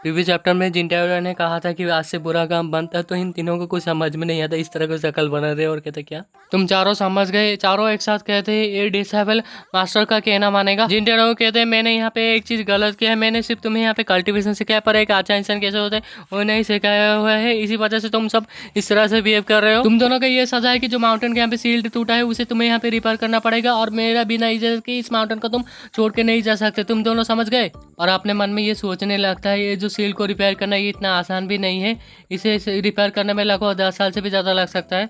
Previous chapter में जिंटाओ ने कहा था कि आज से बुरा काम बनता है, तो इन तीनों को कुछ समझ में नहीं आता, इस तरह की शक्ल बना रहे और कहते क्या तुम चारों समझ गए। चारों एक साथ कहते हैं ये डिसेबल मास्टर का कहना मानेगा। जिंटाओ कहते हैं मैंने यहाँ पे एक चीज गलत किया है, मैंने सिर्फ तुम्हें यहाँ पे कल्टीवेशन सिखाया, पर एक अच्छा इंसान कैसे होता है वो नहीं सिखाया हुआ है, इसी वजह से तुम सब इस तरह से बिहेव कर रहे हो। तुम दोनों का ये सजा है कि जो माउंटेन के यहाँ पे सील्ड टूटा है उसे तुम्हें यहाँ पे रिपेयर करना पड़ेगा, और मेरा बिना इजाजत के इस माउंटेन को तुम छोड़ के नहीं जा सकते। तुम दोनों समझ गए। और अपने मन में ये सोचने लगता है ये जो सील को रिपेयर करना ये इतना आसान भी नहीं है, इसे रिपेयर करने में लगभग 10 साल से भी ज़्यादा लग सकता है।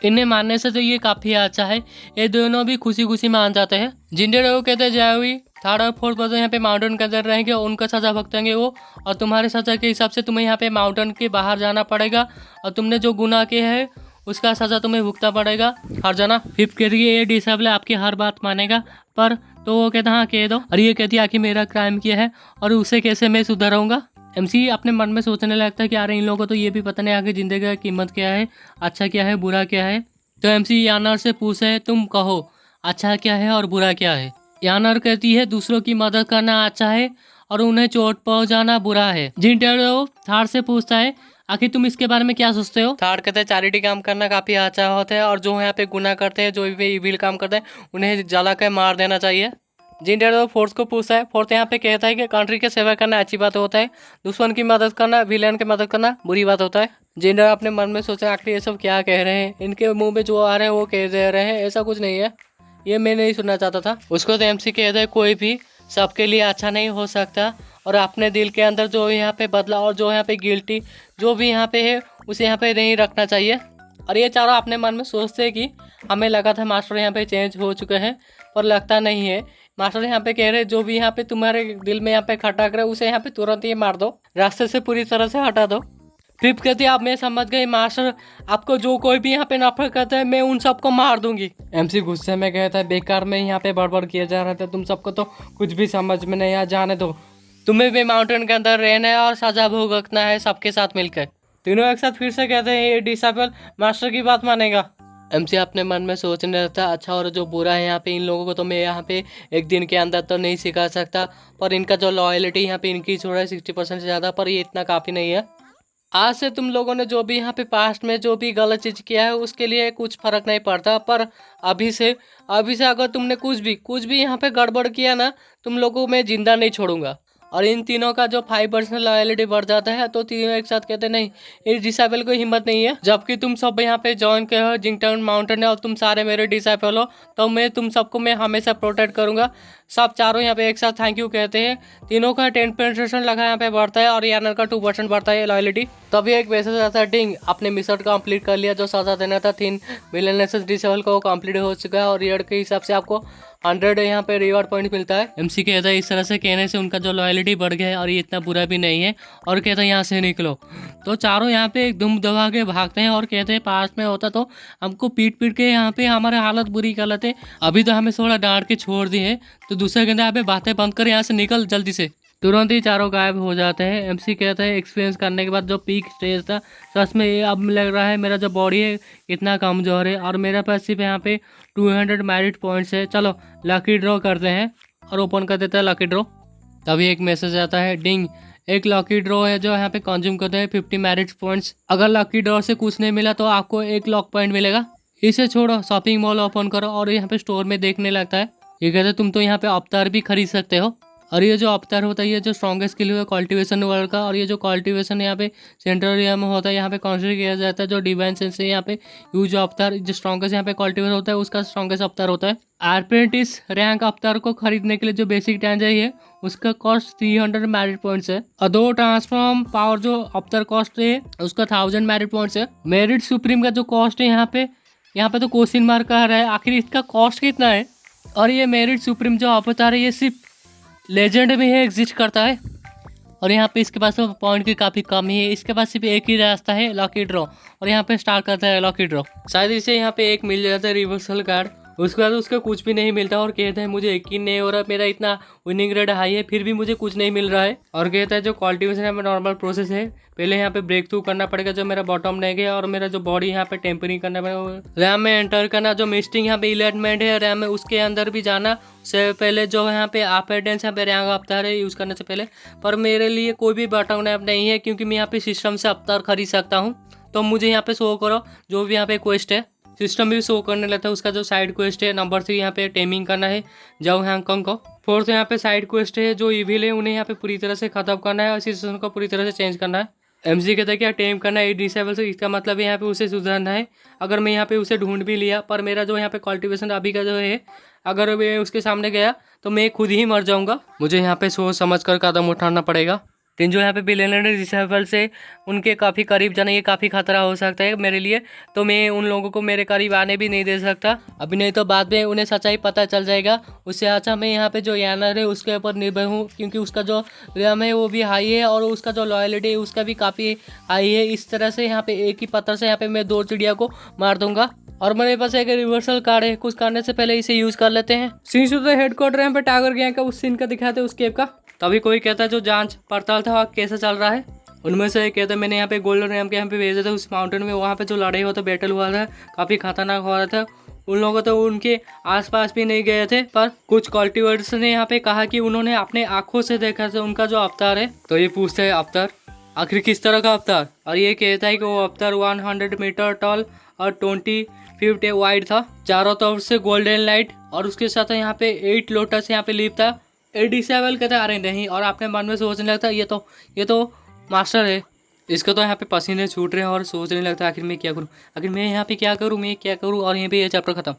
इन्हें मानने से तो ये काफ़ी अच्छा है। ये दोनों भी खुशी खुशी मान जाते हैं। जिंटाओ कहते जाओ थर्ड और फोर्थ पर्सन यहाँ पे माउंटेन के अंदर रहेंगे, उनका सजा भुगतेंगे वो, और तुम्हारे सजा के हिसाब से तुम्हें यहाँ पे माउंटेन के बाहर जाना पड़ेगा, और तुमने जो गुनाह किया है उसका सजा तुम्हें भुगतना पड़ेगा हर जना। फिफ्थ कहती है ये डिसेबल आपकी हर बात मानेगा, पर तो वो कहता हाँ कह दो। और ये कहती है आखिर मेरा क्राइम किया है और उसे कैसे मैं सुधराऊंगा। एमसी अपने मन में सोचने लगता है कि यार इन लोगों को तो ये भी पता नहीं आगे जिंदगी की कीमत क्या है, अच्छा क्या है बुरा क्या है। तो एमसी यानर से पूछे तुम कहो अच्छा क्या है और बुरा क्या है। यानर कहती है दूसरों की मदद करना अच्छा है और उन्हें चोट पहुंचाना बुरा है। जिंटाओ थार से पूछता है आखिर तुम इसके बारे में क्या सोचते हो। थार कहते हैं चैरिटी काम करना काफी अच्छा होता है, और जो यहाँ पे गुनाह करते हैं जो भी इविल काम करते हैं उन्हें जला कर मार देना चाहिए। जिंटाओ फोर्थ को पूछता है। फोर्थ यहाँ पे कहता है कि कंट्री की सेवा करना अच्छी बात होता है, दुश्मन की मदद करना विलेन की मदद करना बुरी बात होता है। जिंटाओ अपने मन में सोचा आखिर ये सब क्या कह रहे हैं, इनके मुंह में जो आ रहे हैं वो कह दे रहे हैं, ऐसा कुछ नहीं है, ये मैं नहीं सुनना चाहता था। उसको तो एमसी कहता है कोई भी सबके लिए अच्छा नहीं हो सकता, और अपने दिल के अंदर जो यहाँ पे बदला और जो यहाँ पे गिल्टी जो भी यहाँ पे है उसे यहाँ पे नहीं रखना चाहिए। और ये चारों अपने मन में सोचते हैं कि हमें लगा था मास्टर यहाँ पे चेंज हो चुके हैं, पर लगता नहीं है। मास्टर यहाँ पे कह रहे जो भी यहाँ पे तुम्हारे दिल में यहाँ पे खटक रहे उसे यहाँ पे तुरंत ही मार दो, रास्ते से पूरी तरह से हटा दो। फिफ्थ कहती है अब मैं समझ गई मास्टर, आपको जो कोई भी यहाँ पे नफरत करता है मैं उन सबको मार दूंगी। एमसी गुस्से में कहता है बेकार में यहाँ पे बड़बड़ किया जा रहा था, तुम सबको तो कुछ भी समझ में नहीं आ, जाने दो, तुम्हें भी माउंटेन के अंदर रहना है और सजा भुगतना है सबके साथ मिलकर। तीनों एक साथ फिर से कहते हैं ये डिसेबल मास्टर की बात मानेगा। एमसी अपने मन में सोचने लगता अच्छा और जो बुरा है यहाँ पे इन लोगों को तो मैं यहाँ पे एक दिन के अंदर तो नहीं सिखा सकता, पर इनका जो लॉयल्टी यहाँ पे इंक्रीज हो रहा है 60% से ज़्यादा, पर ये इतना काफ़ी नहीं है। आज से तुम लोगों ने जो भी यहाँ पे पास्ट में जो भी गलत चीज़ किया है उसके लिए कुछ फर्क नहीं पड़ता, पर अभी से अगर तुमने कुछ भी यहाँ पे गड़बड़ किया ना, तुम लोगों को मैं जिंदा नहीं छोड़ूंगा। और इन तीनों का जो 5% लॉयल्टी बढ़ जाता है, तो तीनों एक साथ कहते नहीं इस डिसेबल को हिम्मत नहीं है, जबकि तुम सब यहाँ पे ज्वाइन किए हो जिंगटन माउंटेन है और तुम सारे मेरे डिसेबल हो, तो मैं तुम सबको मैं हमेशा प्रोटेक्ट करूंगा। सब चारों यहाँ पे एक साथ थैंक यू कहते हैं। तीनों का 10% लगा यहाँ पे बढ़ता है और यानर का 2% बढ़ता है लॉयल्टी। तभी एक मैसेज आता है डिंग आपने मिशन कंप्लीट कर लिया, जो सजा देना था 3 मिलियन डिसेबल को कंप्लीट हो चुका है, और रिवॉर्ड के हिसाब से आपको 100 यहाँ पे रिवॉर्ड पॉइंट मिलता है। एमसी कहता है इस तरह से कहने से उनका जो लॉयल्टी बढ़ गया है और ये इतना बुरा भी नहीं है, और कहता है यहाँ से निकलो। तो चारों यहाँ पे दुम दबा के भागते हैं और कहते हैं पास में होता तो हमको पीट पीट के यहाँ पे हमारे हालत बुरी गलत है, अभी तो हमें थोड़ा डांट के छोड़ दी है, तो दूसरे कहते हैं यहाँ पे बातें बंद कर यहाँ से निकल जल्दी से। तुरंत ही चारों गायब हो जाते हैं। एमसी कहता है एक्सपीरियंस करने के बाद जो पीक स्टेज था सच में ये अब लग रहा है मेरा जो बॉडी है इतना कमज़ोर है, और मेरा पास सिर्फ यहाँ पे 200 मेरिट पॉइंट्स है, चलो लकी ड्रॉ करते हैं, और ओपन कर देता है लकी ड्रॉ। तभी एक मैसेज आता है डिंग एक लकी ड्रॉ है जो यहाँ पे कंज्यूम करते हैं 50 मेरिट पॉइंट्स, अगर लकी ड्रॉ से कुछ नहीं मिला तो आपको 1 लॉक पॉइंट मिलेगा। इसे छोड़ो शॉपिंग मॉल ओपन करो, और यहाँ पे स्टोर में देखने लगता है। ये कहते हैं तुम तो यहाँ पे अवतार भी खरीद सकते हो, और ये जो अवतार होता है ये जो स्ट्रॉन्गेस्ट स्किल है कल्टीवेशन वर्ल्ड का, और ये जो कल्टीवेशन यहाँ पे सेंट्रल एरिया में होता है यहाँ पे कंसिडर किया जाता है जो डिवाइन सेंस है यहाँ पे यूज अवतार जो स्ट्रॉन्गेस्ट यहाँ पे कल्टीवेशन होता है उसका स्ट्रॉन्गेस्ट अवतार होता है। अप्रेंटिस रैंक अवतार को खरीदने के लिए जो बेसिक टैंज है उसका कॉस्ट 300 मेरिट पॉइंट्स है, और 2 ट्रांसफॉर्म पावर जो अवतार कॉस्ट है उसका 1000 मेरिट पॉइंट्स है। मेरिट सुप्रीम का जो कॉस्ट है यहाँ पे तो क्वेश्चन मार्क आ रहा है आखिर इसका कॉस्ट कितना है। और ये मेरिट सुप्रीम जो अवतार है ये सिर्फ लेजेंड में ही एग्जिस्ट करता है, और यहाँ पे इसके पास तो पॉइंट की काफ़ी कमी है, इसके पास सिर्फ एक ही रास्ता है लकी ड्रॉ, और यहाँ पे स्टार्ट करता है लकी ड्रॉ। शायद इसे यहाँ पे एक मिल जाता है रिवर्सल कार्ड, उसके बाद उसका कुछ भी नहीं मिलता और कहता है मुझे यकीन नहीं हो रहा, मेरा इतना विनिंग रेट हाई है फिर भी मुझे कुछ नहीं मिल रहा है। और कहता है जो कल्टीवेशन है नॉर्मल प्रोसेस है, पहले यहाँ पे ब्रेक थ्रू करना पड़ेगा जो मेरा बॉटम नेक है और मेरा जो बॉडी यहाँ पे टेम्परिंग करना पड़ेगा, रैम में एंटर करना, जो मिस्टिंग यहाँ पे इलाइटमेंट है रैम में उसके अंदर भी जाना से पहले, जो यहाँ पे अपेडेंस यहाँ पे रैंक अवतार है यूज़ करने से पहले। पर मेरे लिए कोई भी बॉटम नेक नहीं है क्योंकि मैं यहाँ पे सिस्टम से अवतार खरीद सकता हूँ। तो मुझे यहाँ पे शो करो जो भी यहाँ पे क्वेस्ट है, सिस्टम भी शो करने लगता है। उसका जो साइड क्वेस्ट है नंबर 3 यहाँ पे टेमिंग करना है जाओ हांगकॉन्ग को। 4th यहाँ पे साइड क्वेस्ट है जो इविल है उन्हें यहाँ पे पूरी तरह से खत्म करना है और सिस्टम को पूरी तरह से चेंज करना है। एमजी कहता है क्या टेम करना है डिसेबल से, इसका मतलब यहाँ पे उसे सुधारना है। अगर मैं यहाँ पे उसे ढूंढ भी लिया पर मेरा जो यहाँ पे कल्टीवेशन अभी का जो है अगर मैं उसके सामने गया तो मैं खुद ही मर जाऊंगा। मुझे यहाँ पे सोच समझ कर कदम उठाना पड़ेगा। तीन जो यहाँ पे बिलियनर डिसेबल से उनके काफ़ी करीब जाना ये काफ़ी खतरा हो सकता है मेरे लिए, तो मैं उन लोगों को मेरे करीब आने भी नहीं दे सकता अभी, नहीं तो बाद में उन्हें सच्चाई पता चल जाएगा। उससे अच्छा मैं यहाँ पे जो यानर है उसके ऊपर निर्भर हूँ क्योंकि उसका जो रैम है वो भी हाई है और उसका जो लॉयल्टी है उसका भी काफ़ी हाई है। इस तरह से यहाँ पे एक ही पत्थर से यहाँ पे मैं 2 चिड़िया को मार दूंगा। और मेरे पास एक रिवर्सल कार्ड है, कुछ करने से पहले इसे यूज़ कर लेते हैं। सीन टू द हेडक्वार्टर यहाँ पे टाइगर गैंग का उस सीन का दिखाते हैं उस केव का। तभी कोई कहता है जो जांच पड़ताल था कैसे चल रहा है। उनमें से एक कहता है मैंने यहाँ पे गोल्डन रैम के यहाँ पे भेजा था उस माउंटेन में, वहाँ पे जो लड़ाई हुआ था बैटल हुआ था काफ़ी खतरनाक हो रहा था। उन लोगों तो उनके आसपास भी नहीं गए थे पर कुछ कल्टीवेटर्स ने यहाँ पे कहा कि उन्होंने अपने आंखों से देखा था उनका जो अवतार है। तो ये पूछते हैं अवतार आखिर किस तरह का अवतार, और ये कहता है कि वो अवतार 100 मीटर टॉल और 20 फीट वाइड था, चारों तरफ से गोल्डन लाइट और उसके साथ यहाँ पे 8 लोटस यहाँ पे लीफ था। डिसेबल कहता है अरे नहीं, और अपने मन में सोचने लगता है ये तो मास्टर है, इसको तो यहाँ पे पसीने छूट रहे हैं और सोचने लगता है आखिर मैं क्या करूँ, आखिर मैं यहाँ पे क्या करूँ, मैं क्या करूँ। और यहीं पे ये चैप्टर खत्म।